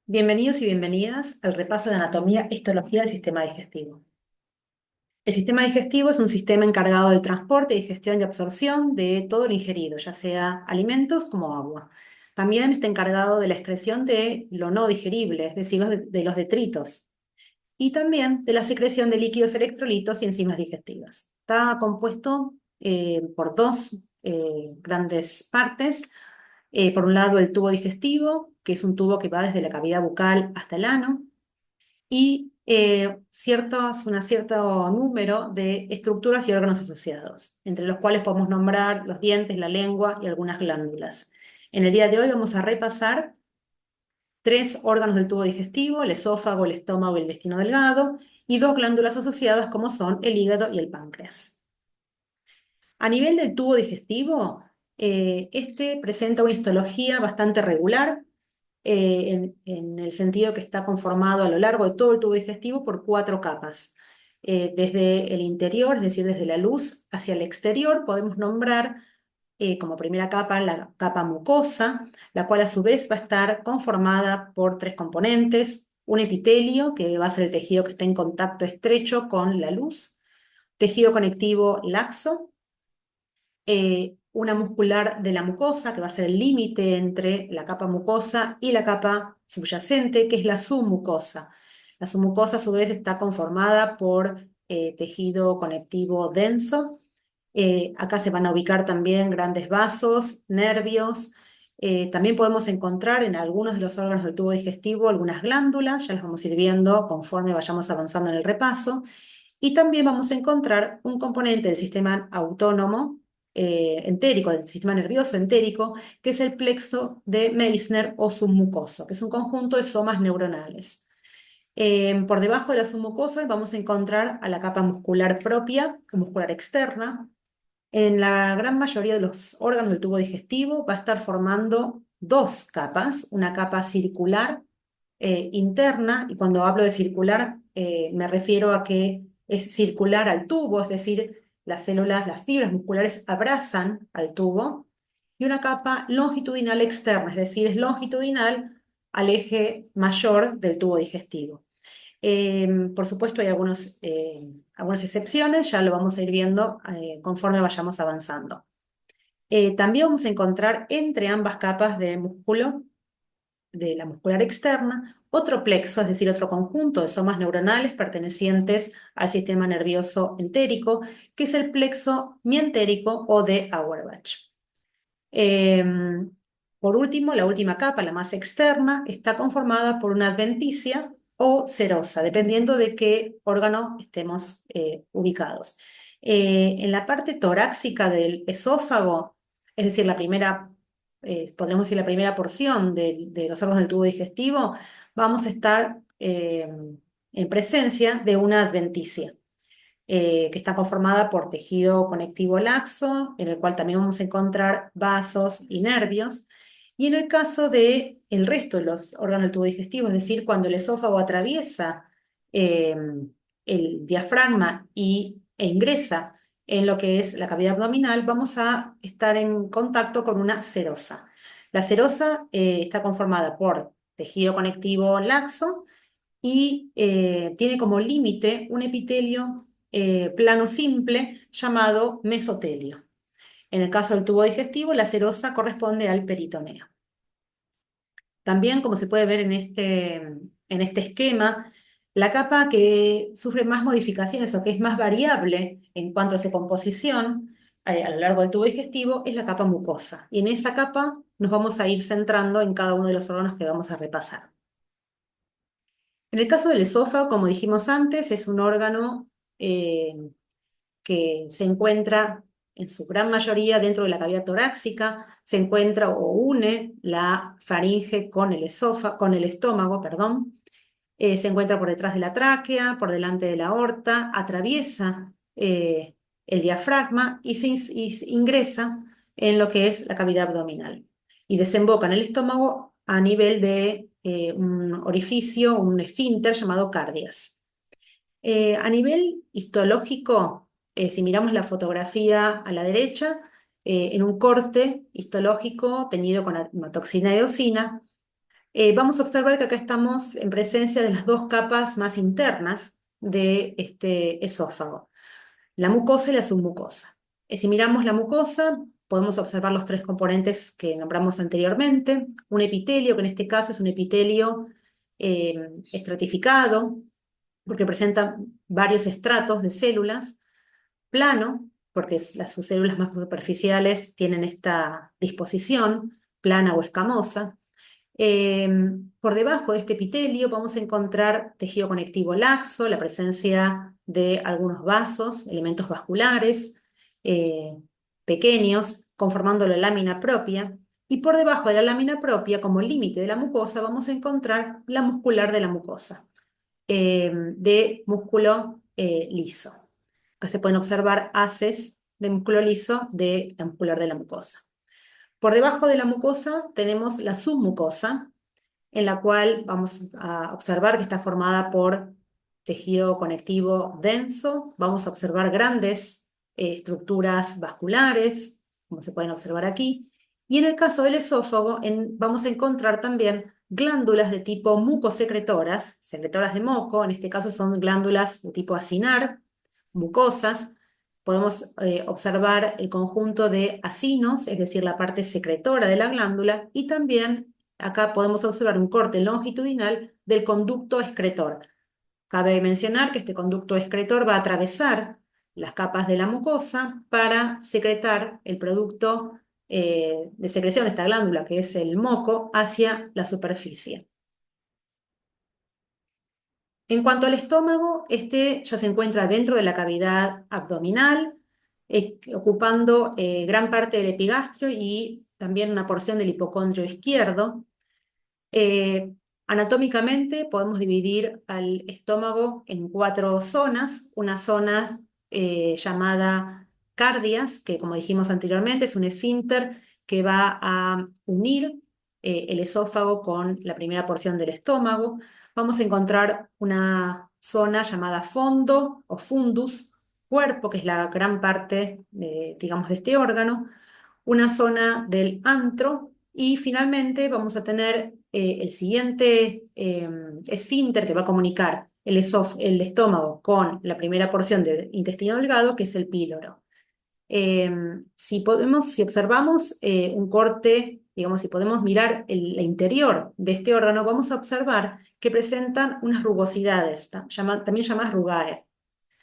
Bienvenidos y bienvenidas al repaso de anatomía e histología del sistema digestivo. El sistema digestivo es un sistema encargado del transporte, digestión y absorción de todo lo ingerido, ya sea alimentos como agua. También está encargado de la excreción de lo no digerible, es decir, de los detritos, y también de la secreción de líquidos electrolitos y enzimas digestivas. Está compuesto por dos grandes partes. Por un lado, el tubo digestivo, que es un tubo que va desde la cavidad bucal hasta el ano, y un cierto número de estructuras y órganos asociados, entre los cuales podemos nombrar los dientes, la lengua y algunas glándulas. En el día de hoy vamos a repasar tres órganos del tubo digestivo: el esófago, el estómago y el intestino delgado, y dos glándulas asociadas como son el hígado y el páncreas. A nivel del tubo digestivo, este presenta una histología bastante regular, en el sentido que está conformado a lo largo de todo el tubo digestivo por cuatro capas. Desde el interior, es decir, desde la luz hacia el exterior, podemos nombrar como primera capa la capa mucosa, la cual a su vez va a estar conformada por tres componentes: un epitelio, que va a ser el tejido que está en contacto estrecho con la luz; tejido conectivo laxo; una muscular de la mucosa, que va a ser el límite entre la capa mucosa y la capa subyacente, que es la submucosa. La submucosa, a su vez, está conformada por tejido conectivo denso. Acá se van a ubicar también grandes vasos, nervios. También podemos encontrar en algunos de los órganos del tubo digestivo algunas glándulas, ya las vamos a ir viendo conforme vayamos avanzando en el repaso. Y también vamos a encontrar un componente del sistema autónomo entérico, del sistema nervioso entérico, que es el plexo de Meissner o submucoso, que es un conjunto de somas neuronales. Por debajo de la submucosa vamos a encontrar a la capa muscular propia o muscular externa. En la gran mayoría de los órganos del tubo digestivo va a estar formando dos capas: una capa circular interna, y cuando hablo de circular me refiero a que es circular al tubo, es decir, las células, las fibras musculares abrazan al tubo; y una capa longitudinal externa, es decir, es longitudinal al eje mayor del tubo digestivo. Por supuesto, hay algunas excepciones, ya lo vamos a ir viendo conforme vayamos avanzando. También vamos a encontrar entre ambas capas de músculo, de la muscular externa, otro plexo, es decir, otro conjunto de somas neuronales pertenecientes al sistema nervioso entérico, que es el plexo mientérico o de Auerbach. Em, por último, la última capa, la más externa, está conformada por una adventicia o serosa, dependiendo de qué órgano estemos ubicados. En la parte torácica del esófago, es decir, podríamos decir la primera porción de los órganos del tubo digestivo, vamos a estar en presencia de una adventicia que está conformada por tejido conectivo laxo, en el cual también vamos a encontrar vasos y nervios. Y en el caso de el resto de los órganos del tubo digestivo, es decir, cuando el esófago atraviesa eh, el diafragma e ingresa en lo que es la cavidad abdominal, vamos a estar en contacto con una serosa. La serosa está conformada por tejido conectivo laxo y tiene como límite un epitelio plano simple llamado mesotelio. En el caso del tubo digestivo, la serosa corresponde al peritoneo. También, como se puede ver en este esquema, la capa que sufre más modificaciones o que es más variable en cuanto a su composición a lo largo del tubo digestivo es la capa mucosa. Y en esa capa nos vamos a ir centrando en cada uno de los órganos que vamos a repasar. En el caso del esófago, como dijimos antes, es un órgano eh, que se encuentra en su gran mayoría dentro de la cavidad torácica. Se encuentra o une la faringe con con el estómago, perdón. Se encuentra por detrás de la tráquea, por delante de la aorta, atraviesa el diafragma y ingresa en lo que es la cavidad abdominal y desemboca en el estómago a nivel de un orificio, un esfínter llamado cardias. A nivel histológico, si miramos la fotografía a la derecha, en un corte histológico teñido con hematoxina eosina, Vamos a observar que acá estamos en presencia de las dos capas más internas de este esófago, la mucosa y la submucosa. Si miramos la mucosa, podemos observar los tres componentes que nombramos anteriormente. Un epitelio, que en este caso es un epitelio estratificado, porque presenta varios estratos de células. Plano, porque sus células más superficiales tienen esta disposición, plana o escamosa. Eh, por debajo de este epitelio vamos a encontrar tejido conectivo laxo, la presencia de algunos vasos, elementos vasculares eh, pequeños, conformando la lámina propia. Y por debajo de la lámina propia, como límite de la mucosa, vamos a encontrar la muscular de la mucosa, de músculo liso. Acá se pueden observar haces de músculo liso de la muscular de la mucosa. Por debajo de la mucosa tenemos la submucosa, en la cual vamos a observar que está formada por tejido conectivo denso. Vamos a observar grandes estructuras vasculares, como se pueden observar aquí. Y en el caso del esófago, vamos a encontrar también glándulas de tipo mucosecretoras, secretoras de moco, en este caso son glándulas de tipo acinar, mucosas. Podemos observar el conjunto de acinos, es decir, la parte secretora de la glándula, y también acá podemos observar un corte longitudinal del conducto excretor. Cabe mencionar que este conducto excretor va a atravesar las capas de la mucosa para secretar el producto de secreción de esta glándula, que es el moco, hacia la superficie. En cuanto al estómago, este ya se encuentra dentro de la cavidad abdominal, ocupando gran parte del epigastrio y también una porción del hipocondrio izquierdo. Eh, Anatómicamente podemos dividir al estómago en cuatro zonas. Una zona llamada cardias, que como dijimos anteriormente es un esfínter que va a unir el esófago con la primera porción del estómago. Vamos a encontrar una zona llamada fondo o fundus, cuerpo, que es la gran parte, digamos, de este órgano, una zona del antro y finalmente vamos a tener el siguiente esfínter que va a comunicar el estómago con la primera porción del intestino delgado, que es el píloro. Si observamos un corte, digamos, si podemos mirar el interior de este órgano, vamos a observar que presentan unas rugosidades, también llamadas rugae.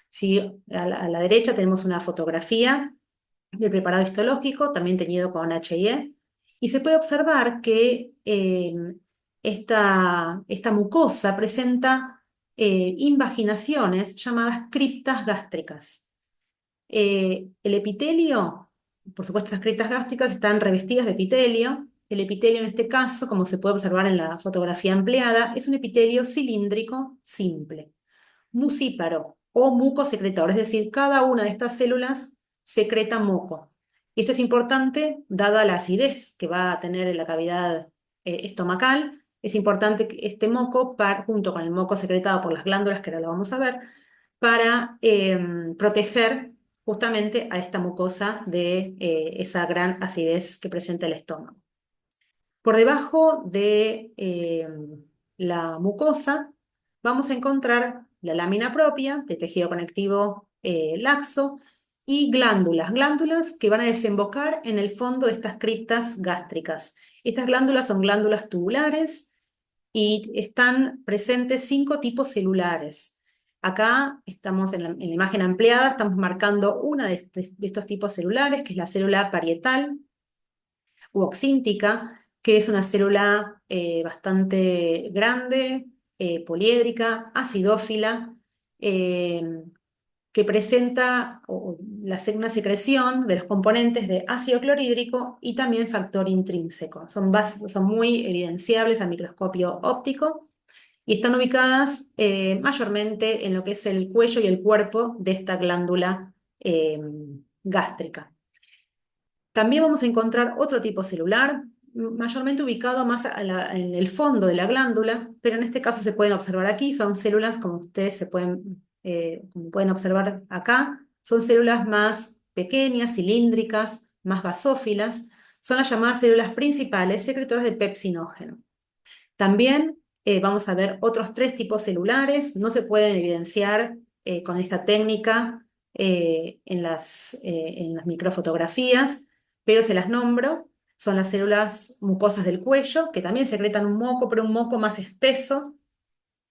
Si a la derecha tenemos una fotografía del preparado histológico, también teñido con HIE, y se puede observar que esta mucosa presenta invaginaciones llamadas criptas gástricas. El epitelio, por supuesto, estas criptas gástricas están revestidas de epitelio. El epitelio en este caso, como se puede observar en la fotografía empleada, es un epitelio cilíndrico simple, mucíparo o mucosecretor, es decir, cada una de estas células secreta moco. Y esto es importante, dada la acidez que va a tener en la cavidad estomacal. Es importante que este moco, junto con el moco secretado por las glándulas, que ahora lo vamos a ver, para proteger justamente a esta mucosa de esa gran acidez que presenta el estómago. Por debajo de la mucosa vamos a encontrar la lámina propia de tejido conectivo laxo y glándulas que van a desembocar en el fondo de estas criptas gástricas. Estas glándulas son glándulas tubulares y están presentes 5 tipos celulares. Acá estamos en la imagen ampliada, estamos marcando una de estos tipos celulares, que es la célula parietal u oxíntica, que es una célula bastante grande, poliédrica, acidófila, que presenta una secreción de los componentes de ácido clorhídrico y también factor intrínseco. Son muy evidenciables a microscopio óptico y están ubicadas mayormente en lo que es el cuello y el cuerpo de esta glándula gástrica. También vamos a encontrar otro tipo celular, mayormente ubicado más en el fondo de la glándula, pero en este caso se pueden observar aquí, son células, como ustedes como pueden observar acá, son células más pequeñas, cilíndricas, más basófilas, son las llamadas células principales secretoras de pepsinógeno. También vamos a ver otros 3 tipos celulares, no se pueden evidenciar con esta técnica en las microfotografías, pero se las nombro. Son las células mucosas del cuello, que también secretan un moco, pero un moco más espeso,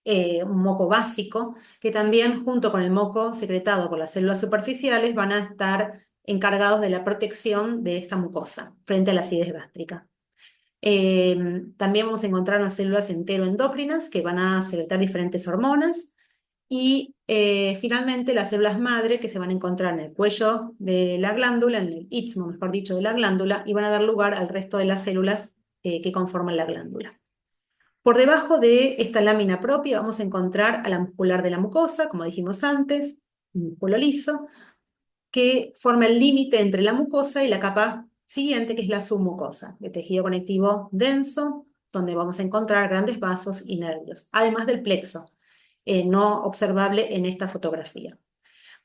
un moco básico, que también junto con el moco secretado por las células superficiales van a estar encargados de la protección de esta mucosa frente a la acidez gástrica. También vamos a encontrar unas células enteroendocrinas que van a secretar diferentes hormonas y finalmente las células madre que se van a encontrar en el cuello de la glándula, en el istmo, mejor dicho, de la glándula, y van a dar lugar al resto de las células que conforman la glándula. Por debajo de esta lámina propia vamos a encontrar a la muscular de la mucosa, como dijimos antes, un músculo liso, que forma el límite entre la mucosa y la capa siguiente, que es la submucosa, de tejido conectivo denso, donde vamos a encontrar grandes vasos y nervios, además del plexo, no observable en esta fotografía.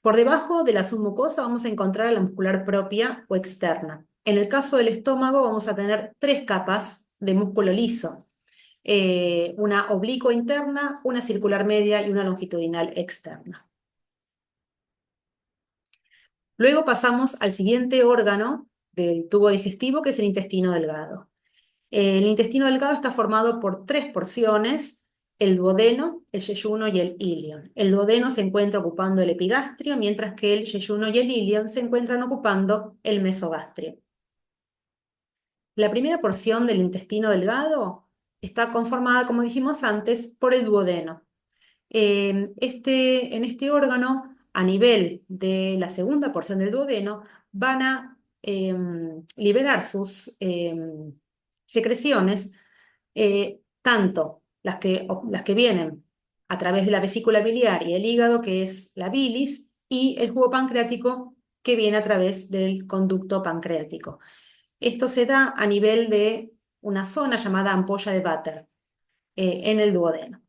Por debajo de la submucosa vamos a encontrar la muscular propia o externa. En el caso del estómago vamos a tener 3 capas de músculo liso, una oblicua interna, una circular media y una longitudinal externa. Luego pasamos al siguiente órgano del tubo digestivo, que es el intestino delgado. El intestino delgado está formado por 3 porciones: el duodeno, el yeyuno y el ilion. El duodeno se encuentra ocupando el epigastrio, mientras que el yeyuno y el ilion se encuentran ocupando el mesogastrio. La primera porción del intestino delgado está conformada, como dijimos antes, por el duodeno. En este órgano, a nivel de la segunda porción del duodeno, van a liberar sus secreciones, tanto las que vienen a través de la vesícula biliar y el hígado, que es la bilis, y el jugo pancreático, que viene a través del conducto pancreático. Esto se da a nivel de una zona llamada ampolla de Vater, en el duodeno.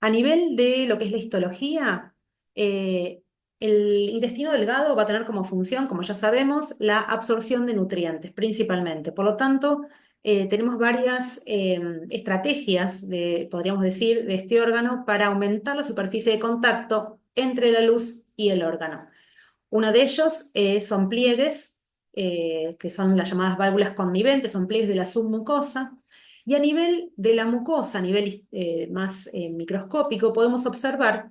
A nivel de lo que es la histología, el intestino delgado va a tener como función, como ya sabemos, la absorción de nutrientes principalmente. Por lo tanto, tenemos varias estrategias, podríamos decir, de este órgano para aumentar la superficie de contacto entre la luz y el órgano. Uno de ellos son pliegues, que son las llamadas válvulas conniventes, son pliegues de la submucosa. Y a nivel de la mucosa, a nivel más microscópico, podemos observar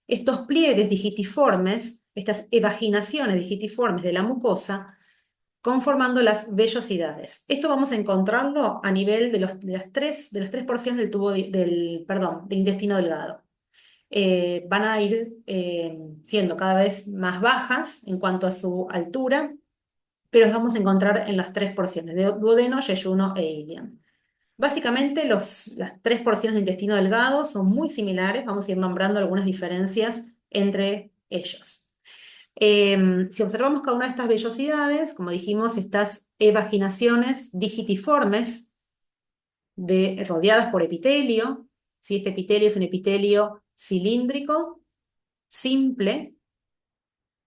estos pliegues digitiformes, estas evaginaciones digitiformes de la mucosa, conformando las vellosidades. Esto vamos a encontrarlo a nivel de las tres porciones del tubo del intestino delgado. Van a ir siendo cada vez más bajas en cuanto a su altura, pero las vamos a encontrar en las 3 porciones, de duodeno, yeyuno e ilion. Básicamente, las 3 porciones de intestino delgado son muy similares, vamos a ir nombrando algunas diferencias entre ellos. Si observamos cada una de estas vellosidades, como dijimos, estas evaginaciones digitiformes rodeadas por epitelio, si este epitelio es un epitelio cilíndrico, simple,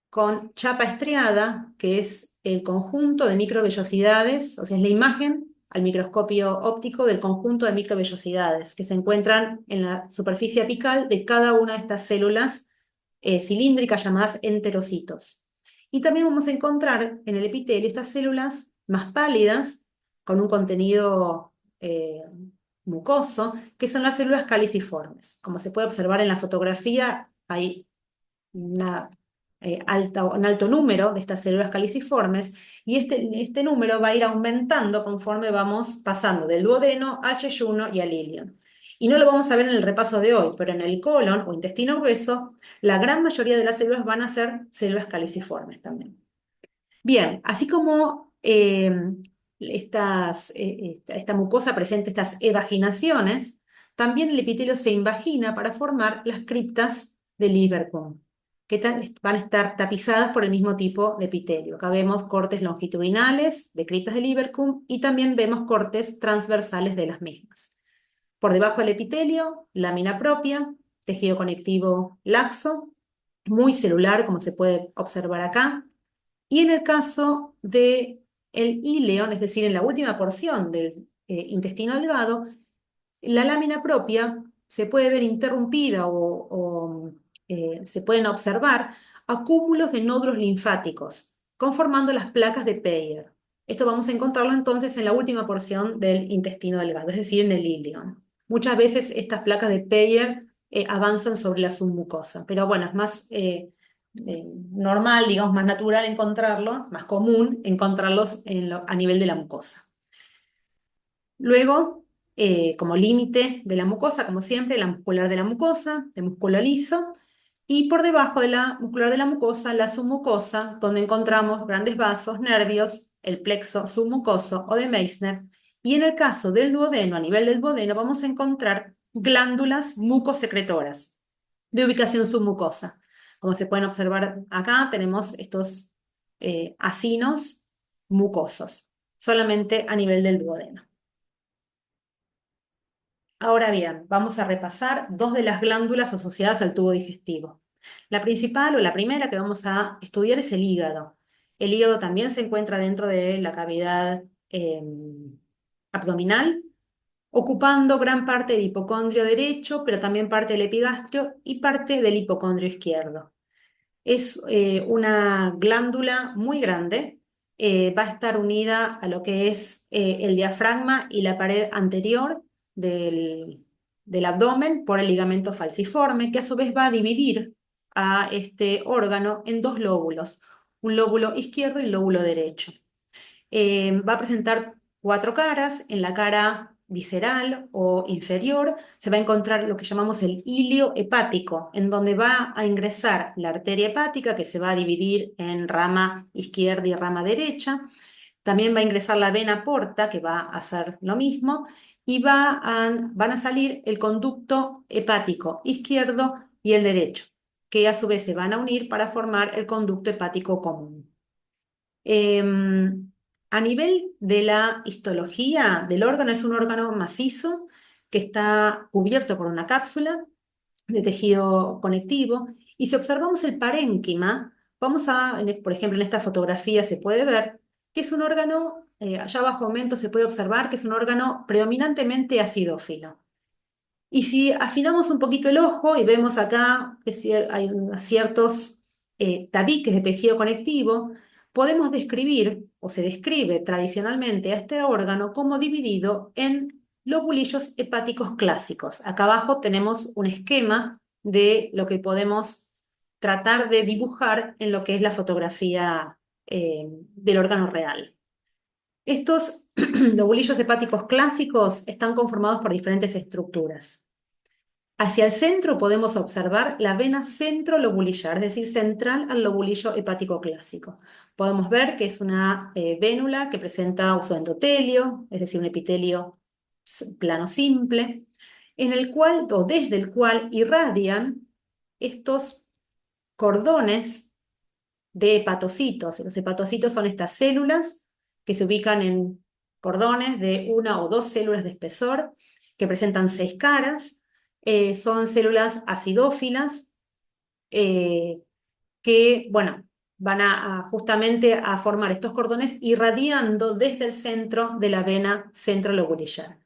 con chapa estriada, que es el conjunto de microvellosidades, o sea, es la imagen al microscopio óptico del conjunto de microvellosidades que se encuentran en la superficie apical de cada una de estas células cilíndricas llamadas enterocitos. Y también vamos a encontrar en el epitelio estas células más pálidas, con un contenido mucoso, que son las células caliciformes. Como se puede observar en la fotografía, hay una, un alto número de estas células caliciformes, y este número va a ir aumentando conforme vamos pasando del duodeno al yeyuno y al ilion. Y no lo vamos a ver en el repaso de hoy, pero en el colon o intestino grueso, la gran mayoría de las células van a ser células caliciformes también. Bien, así como esta mucosa presenta estas evaginaciones, también el epitelio se invagina para formar las criptas del Lieberkühn, que van a estar tapizadas por el mismo tipo de epitelio. Acá vemos cortes longitudinales de criptas del Lieberkühn y también vemos cortes transversales de las mismas. Por debajo del epitelio, lámina propia, tejido conectivo laxo, muy celular, como se puede observar acá. Y en el caso del ileón, es decir, en la última porción del intestino delgado, La lámina propia se puede ver interrumpida o se pueden observar acúmulos de nódulos linfáticos, conformando las placas de Peyer. Esto vamos a encontrarlo entonces en la última porción del intestino delgado, es decir, en el ileón. Muchas veces estas placas de Peyer avanzan sobre la submucosa, pero bueno, es más normal, digamos, más natural encontrarlos, más común encontrarlos a nivel de la mucosa. Luego, como límite de la mucosa, como siempre, la muscular de la mucosa, de músculo liso, y por debajo de la muscular de la mucosa, la submucosa, donde encontramos grandes vasos, nervios, el plexo submucoso o de Meissner, y en el caso del duodeno, a nivel del duodeno, vamos a encontrar glándulas mucosecretoras de ubicación submucosa. Como se pueden observar acá, tenemos estos acinos mucosos, solamente a nivel del duodeno. Ahora bien, vamos a repasar dos de las glándulas asociadas al tubo digestivo. La principal o la primera que vamos a estudiar es el hígado. El hígado también se encuentra dentro de la cavidad abdominal, ocupando gran parte del hipocondrio derecho, pero también parte del epigastrio y parte del hipocondrio izquierdo. Es una glándula muy grande, va a estar unida a lo que es el diafragma y la pared anterior del abdomen por el ligamento falciforme, que a su vez va a dividir a este órgano en dos lóbulos, un lóbulo izquierdo y un lóbulo derecho. Va a presentar cuatro caras. En la cara visceral o inferior se va a encontrar lo que llamamos el ilio hepático, en donde va a ingresar la arteria hepática, que se va a dividir en rama izquierda y rama derecha. También va a ingresar la vena porta, que va a hacer lo mismo, y van a salir el conducto hepático izquierdo y el derecho, que a su vez se van a unir para formar el conducto hepático común. A nivel de la histología del órgano, es un órgano macizo que está cubierto por una cápsula de tejido conectivo. Y si observamos el parénquima, por ejemplo, en esta fotografía se puede ver que es un órgano, allá bajo aumento se puede observar que es un órgano predominantemente acidófilo. Y si afinamos un poquito el ojo y vemos acá que hay ciertos tabiques de tejido conectivo, podemos describir, o se describe tradicionalmente a este órgano como dividido en lobulillos hepáticos clásicos. Acá abajo tenemos un esquema de lo que podemos tratar de dibujar en lo que es la fotografía del órgano real. Estos lobulillos hepáticos clásicos están conformados por diferentes estructuras. Hacia el centro podemos observar la vena centrolobulillar, es decir, central al lobulillo hepático clásico. Podemos ver que es una vénula que presenta su endotelio, es decir, un epitelio plano simple, en el cual o desde el cual irradian estos cordones de hepatocitos. Los hepatocitos son estas células que se ubican en cordones de una o dos células de espesor, que presentan 6 caras. Son células acidófilas que, bueno, van justamente a formar estos cordones irradiando desde el centro de la vena centrolobulillar.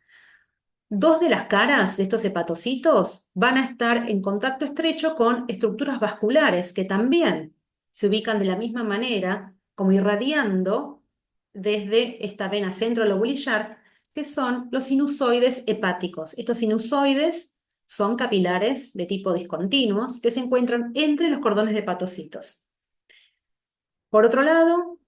Dos de las caras de estos hepatocitos van a estar en contacto estrecho con estructuras vasculares que también se ubican de la misma manera, como irradiando desde esta vena centrolobulillar, que son los sinusoides hepáticos. Estos sinusoides son capilares de tipo discontinuos que se encuentran entre los cordones de hepatocitos. Por otro lado,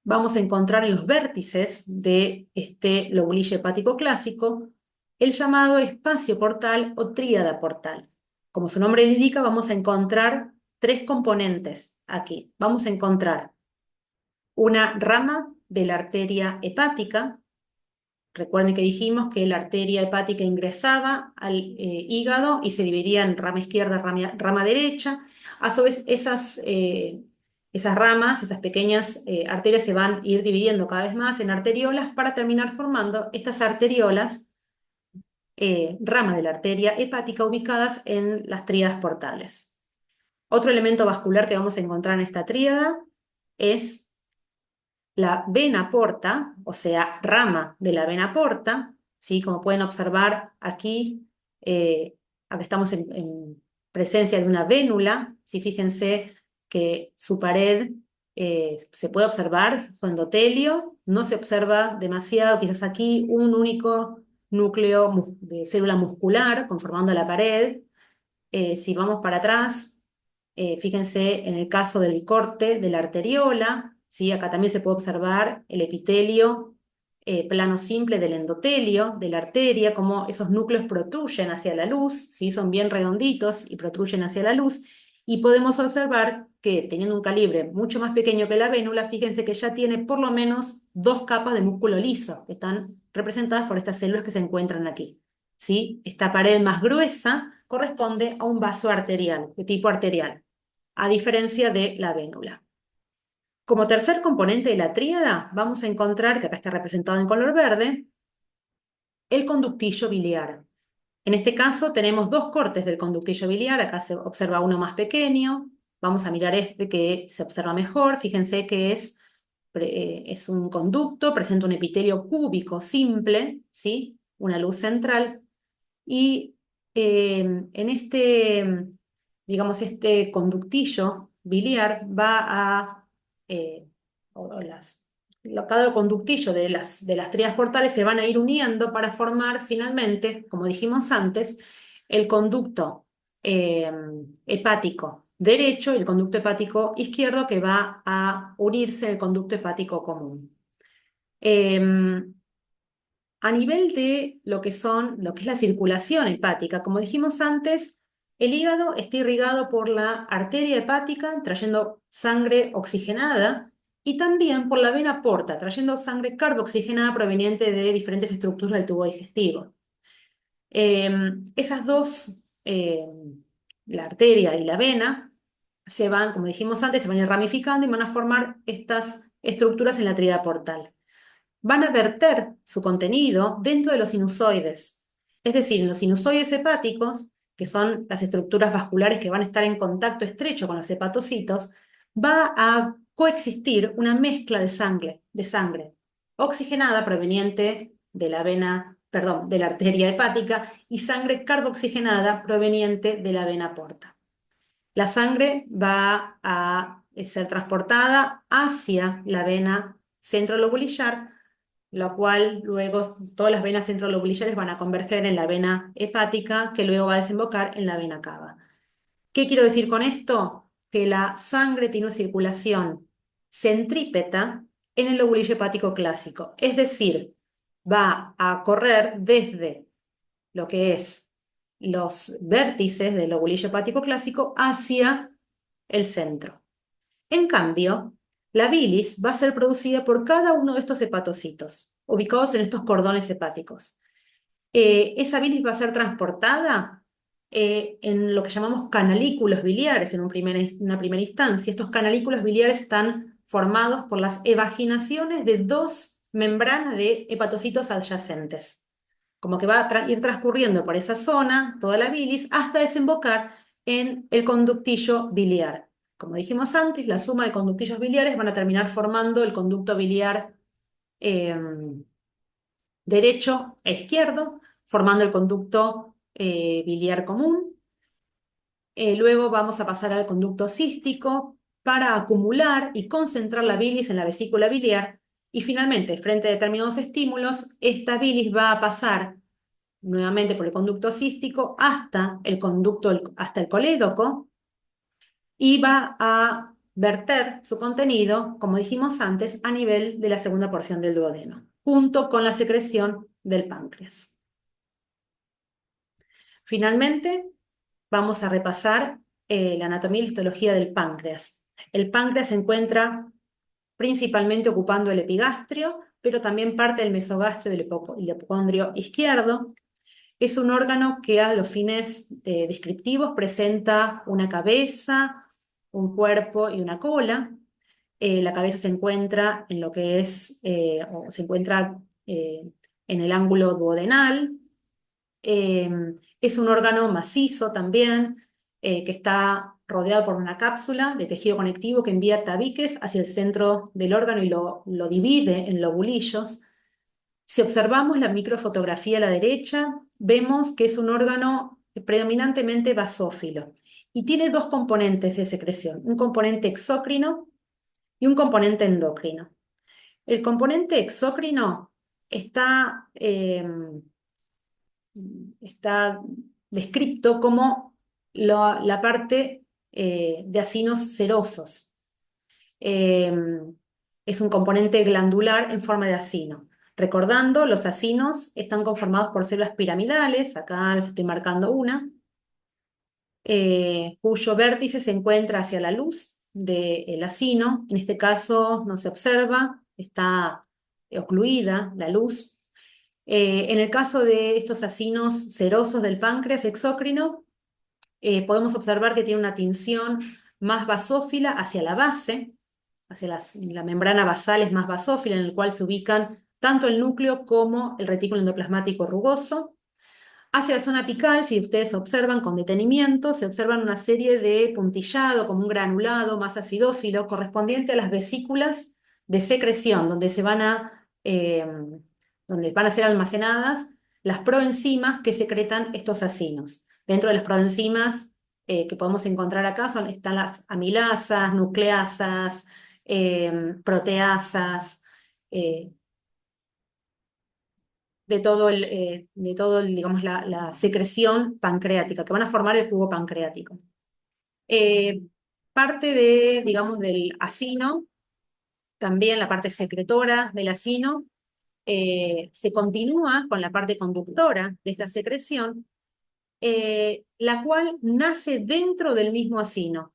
vamos a encontrar en los vértices de este lobulillo hepático clásico el llamado espacio portal o tríada portal. Como su nombre le indica, vamos a encontrar tres componentes aquí. Vamos a encontrar una rama de la arteria hepática. Recuerden que dijimos que la arteria hepática ingresaba al hígado y se dividía en rama izquierda, rama derecha. A su vez, esas ramas, esas pequeñas arterias se van a ir dividiendo cada vez más en arteriolas para terminar formando estas arteriolas, ramas de la arteria hepática ubicadas en las tríadas portales. Otro elemento vascular que vamos a encontrar en esta tríada es la vena porta, o sea, rama de la vena porta, ¿sí? Como pueden observar aquí, acá estamos en presencia de una vénula, ¿sí? Fíjense que su pared se puede observar su endotelio, no se observa demasiado, quizás aquí un único núcleo de célula muscular conformando la pared. Si vamos para atrás, fíjense en el caso del corte de la arteriola, ¿sí? Acá también se puede observar el epitelio plano simple del endotelio, de la arteria, como esos núcleos protruyen hacia la luz, ¿sí? Son bien redonditos y protruyen hacia la luz. Y podemos observar que teniendo un calibre mucho más pequeño que la vénula, fíjense que ya tiene por lo menos dos capas de músculo liso, que están representadas por estas células que se encuentran aquí. ¿Sí? Esta pared más gruesa corresponde a un vaso arterial, de tipo arterial, a diferencia de la vénula. Como tercer componente de la tríada, vamos a encontrar, que acá está representado en color verde, el conductillo biliar. En este caso tenemos dos cortes del conductillo biliar, acá se observa uno más pequeño, vamos a mirar este que se observa mejor, fíjense que es un conducto, presenta un epitelio cúbico simple, ¿sí? Una luz central, y en digamos, este conductillo biliar va a, o cada conductillo de las tríadas portales se van a ir uniendo para formar finalmente, como dijimos antes, el conducto eh, hepático derecho y el conducto hepático izquierdo que va a unirse en el conducto hepático común. A nivel de lo que es la circulación hepática, como dijimos antes, el hígado está irrigado por la arteria hepática, trayendo sangre oxigenada, y también por la vena porta, trayendo sangre carboxigenada proveniente de diferentes estructuras del tubo digestivo. Esas dos, la arteria y la vena, como dijimos antes, se van a ir ramificando y van a formar estas estructuras en la tríada portal. Van a verter su contenido dentro de los sinusoides. Es decir, en los sinusoides hepáticos, que son las estructuras vasculares que van a estar en contacto estrecho con los hepatocitos, va a coexistir una mezcla de sangre oxigenada proveniente de la vena, perdón, de la arteria hepática y sangre carboxigenada proveniente de la vena porta. La sangre va a ser transportada hacia la vena centrolobulillar, lo cual luego todas las venas centrolobulillares van a converger en la vena hepática, que luego va a desembocar en la vena cava. ¿Qué quiero decir con esto? Que la sangre tiene una circulación centrípeta en el lobulillo hepático clásico, es decir, va a correr desde lo que es los vértices del lobulillo hepático clásico hacia el centro. En cambio, la bilis va a ser producida por cada uno de estos hepatocitos, ubicados en estos cordones hepáticos. Esa bilis va a ser transportada en lo que llamamos canalículos biliares en una primera instancia. Estos canalículos biliares están formados por las evaginaciones de dos membranas de hepatocitos adyacentes. Como que va a ir transcurriendo por esa zona toda la bilis hasta desembocar en el conductillo biliar. Como dijimos antes, la suma de conductillos biliares van a terminar formando el conducto biliar eh, derecho e izquierdo, formando el conducto biliar común. Luego vamos a pasar al conducto cístico para acumular y concentrar la bilis en la vesícula biliar. Y finalmente, frente a determinados estímulos, esta bilis va a pasar nuevamente por el conducto cístico hasta el colédoco y va a verter su contenido, como dijimos antes, a nivel de la segunda porción del duodeno, junto con la secreción del páncreas. Finalmente, vamos a repasar la anatomía y la histología del páncreas. El páncreas se encuentra principalmente ocupando el epigastrio, pero también parte del mesogastrio y el hipocondrio izquierdo. Es un órgano que a los fines descriptivos presenta una cabeza, un cuerpo y una cola. La cabeza se encuentra en lo que es, o se encuentra en el ángulo duodenal. Es un órgano macizo también, que está rodeado por una cápsula de tejido conectivo que envía tabiques hacia el centro del órgano y lo divide en lobulillos. Si observamos la microfotografía a la derecha, vemos que es un órgano predominantemente basófilo y tiene dos componentes de secreción, un componente exócrino y un componente endocrino. El componente exócrino está descrito como la parte de acinos serosos. Eh, es un componente glandular en forma de acino. Recordando, los acinos están conformados por células piramidales, acá les estoy marcando una, cuyo vértice se encuentra hacia la luz del acino. En este caso no se observa, está ocluida la luz. En el caso de estos acinos serosos del páncreas exócrino, podemos observar que tiene una tinción más basófila hacia la base, hacia la membrana basal es más basófila, en el cual se ubican tanto el núcleo como el retículo endoplasmático rugoso. Hacia la zona apical, si ustedes observan con detenimiento, se observan una serie de puntillado, como un granulado más acidófilo, correspondiente a las vesículas de secreción, donde van a ser almacenadas las proenzimas que secretan estos acinos. Dentro de las proenzimas que podemos encontrar acá están las amilasas, nucleasas, proteasas, eh, digamos, la secreción pancreática, que van a formar el jugo pancreático. Eh, Parte digamos, del acino, también la parte secretora del acino, se continúa con la parte conductora de esta secreción, la cual nace dentro del mismo acino,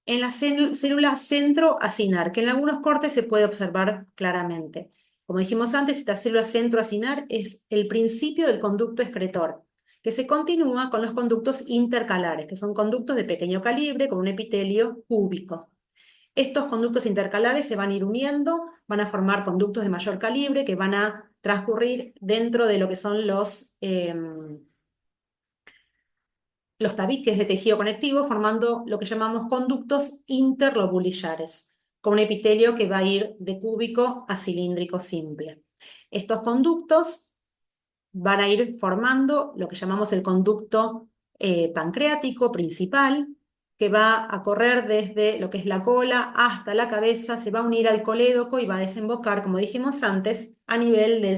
en la célula centroacinar, que en algunos cortes se puede observar claramente. Como dijimos antes, esta célula centroacinar es el principio del conducto excretor, que se continúa con los conductos intercalares, que son conductos de pequeño calibre con un epitelio cúbico. Estos conductos intercalares se van a ir uniendo, van a formar conductos de mayor calibre que van a transcurrir dentro de lo que son los tabiques de tejido conectivo, formando lo que llamamos conductos interlobulillares, con un epitelio que va a ir de cúbico a cilíndrico simple. Estos conductos van a ir formando lo que llamamos el conducto pancreático principal, que va a correr desde lo que es la cola hasta la cabeza, se va a unir al colédoco y va a desembocar, como dijimos antes, a nivel de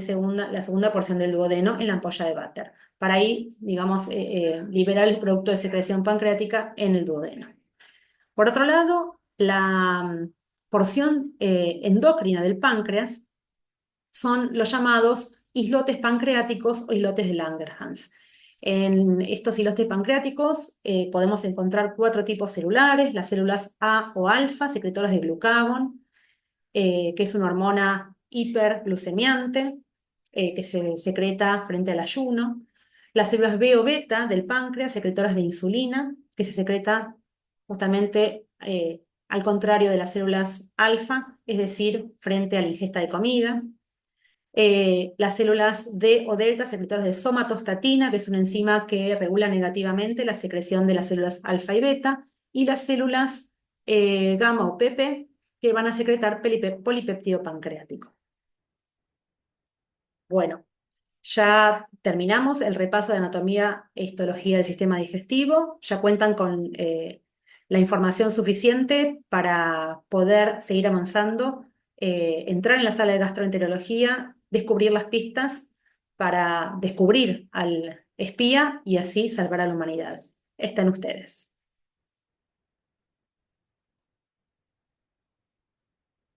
la segunda porción del duodeno en la ampolla de váter, para ahí, digamos, liberar el producto de secreción pancreática en el duodeno. Por otro lado, la porción endocrina del páncreas son los llamados islotes pancreáticos o islotes de Langerhans. En estos islotes pancreáticos podemos encontrar 4 tipos celulares: las células A o alfa, secretoras de glucagón, que es una hormona hiperglucemiante, que se secreta frente al ayuno; las células B o beta del páncreas, secretoras de insulina, que se secreta justamente al contrario de las células alfa, es decir, frente a la ingesta de comida; las células D o delta, secretoras de somatostatina, que es una enzima que regula negativamente la secreción de las células alfa y beta; y las células gamma o PP, que van a secretar polipéptido pancreático. Bueno, ya terminamos el repaso de anatomía e histología del sistema digestivo. Ya cuentan con la información suficiente para poder seguir avanzando, entrar en la sala de gastroenterología, descubrir las pistas para descubrir al espía y así salvar a la humanidad. Están ustedes.